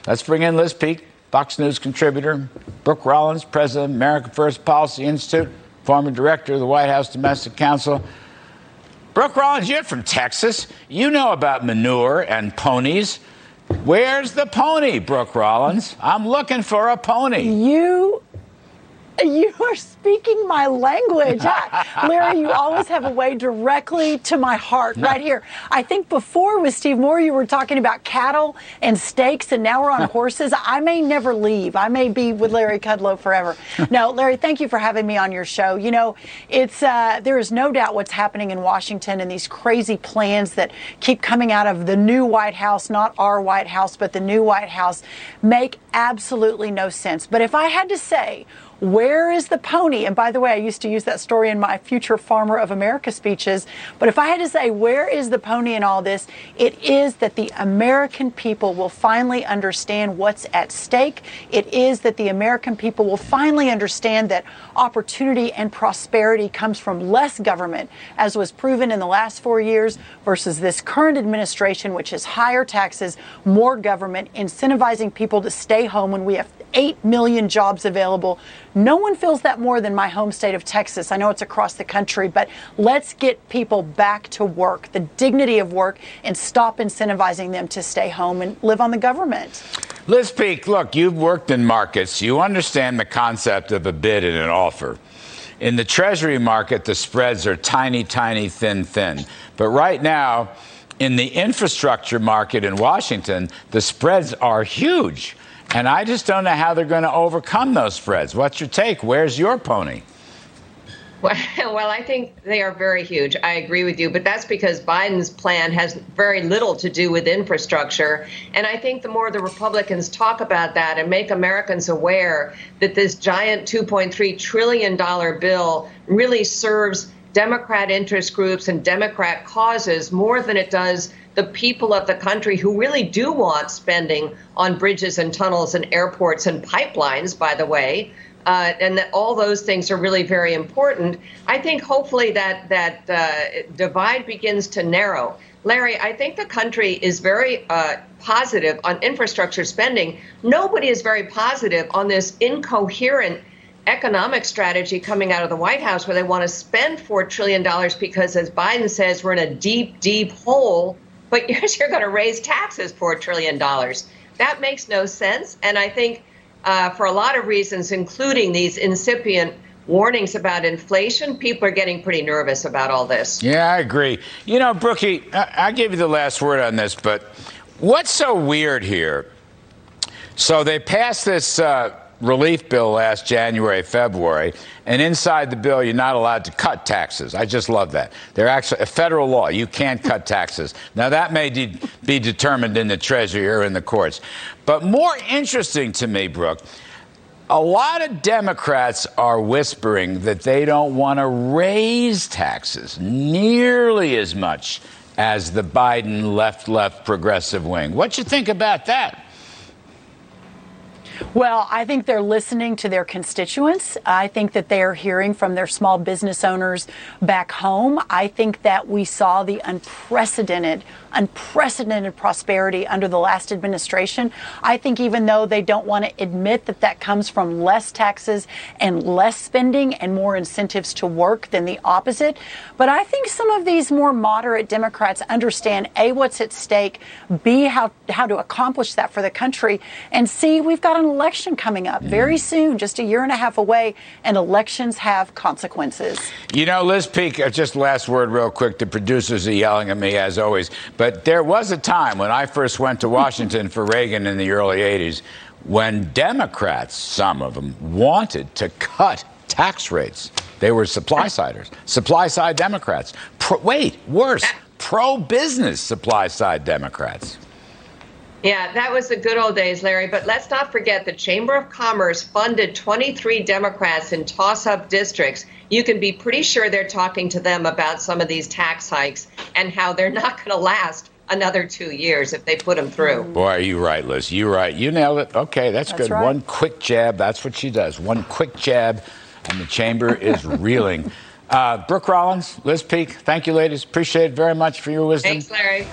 Let's bring in Liz Peek, Fox News contributor, Brooke Rollins, president of America First Policy Institute, former director of the White House Domestic Council. Brooke Rollins, you're from Texas. You know about manure and ponies. Where's the pony, Brooke Rollins? I'm looking for a pony. You are speaking my language. Larry, you always have a way directly to my heart right here. I think before with Steve Moore, you were talking about cattle and steaks, and now we're on horses. I may never leave. I may be with Larry Kudlow forever. No, Larry, thank you for having me on your show. You know, there is no doubt what's happening in Washington and these crazy plans that keep coming out of the new White House, not our White House, but the new White House, make absolutely no sense. But if I had to say, where is the pony? And by the way, I used to use that story in my Future Farmer of America speeches. But if I had to say, where is the pony in all this? It is that the American people will finally understand what's at stake. It is that the American people will finally understand that opportunity and prosperity comes from less government, as was proven in the last 4 years, versus this current administration, which is higher taxes, more government, incentivizing people to stay home when we have 8 million jobs available. No one feels that more than my home state of Texas. I know it's across the country, but let's get people back to work, the dignity of work, and stop incentivizing them to stay home and live on the government. Liz Peek, look, you've worked in markets. You understand the concept of a bid and an offer. In the Treasury market, the spreads are tiny, tiny, thin, thin. But right now, in the infrastructure market in Washington, the spreads are huge. And I just don't know how they're going to overcome those spreads. What's your take? Where's your pony? Well, I think they are very huge. I agree with you. But that's because Biden's plan has very little to do with infrastructure. And I think the more the Republicans talk about that and make Americans aware that this giant $2.3 trillion bill really serves Democrat interest groups and Democrat causes more than it does the people of the country who really do want spending on bridges and tunnels and airports and pipelines, by the way, and that all those things are really very important. I think hopefully that divide begins to narrow. Larry, I think the country is very positive on infrastructure spending. Nobody is very positive on this incoherent economic strategy coming out of the White House where they want to spend $4 trillion because, as Biden says, we're in a deep, deep hole, but you're going to raise taxes $4 trillion. That makes no sense. And I think for a lot of reasons, including these incipient warnings about inflation, people are getting pretty nervous about all this. Yeah, I agree. You know, Brookie, I gave you the last word on this, but what's so weird here? So they passed this relief bill last January, February, and inside the bill, you're not allowed to cut taxes. I just love that. They're actually a federal law. You can't cut taxes. Now, that may be determined in the Treasury or in the courts. But more interesting to me, Brooke, a lot of Democrats are whispering that they don't want to raise taxes nearly as much as the Biden left progressive wing. What you think about that? Well, I think they're listening to their constituents. I think that they're hearing from their small business owners back home. I think that we saw the unprecedented prosperity under the last administration. I think even though they don't want to admit that that comes from less taxes and less spending and more incentives to work than the opposite. But I think some of these more moderate Democrats understand, A, what's at stake, B, how to accomplish that for the country, and C, we've got an election coming up very soon, just a year and a half away, and elections have consequences. You know, Liz Peek, just last word real quick. The producers are yelling at me, as always. But there was a time when I first went to Washington for Reagan in the early 80s when Democrats, some of them, wanted to cut tax rates. They were supply-siders, supply-side Democrats. Worse, pro-business supply-side Democrats. Yeah, that was the good old days, Larry. But let's not forget the Chamber of Commerce funded 23 Democrats in toss-up districts. You can be pretty sure they're talking to them about some of these tax hikes and how they're not going to last another 2 years if they put them through. Boy, are you right, Liz. You're right. You nailed it. Okay, that's good. Right. One quick jab. That's what she does. One quick jab, and the chamber is reeling. Brooke Rollins, Liz Peek, thank you, ladies. Appreciate it very much for your wisdom. Thanks, Larry.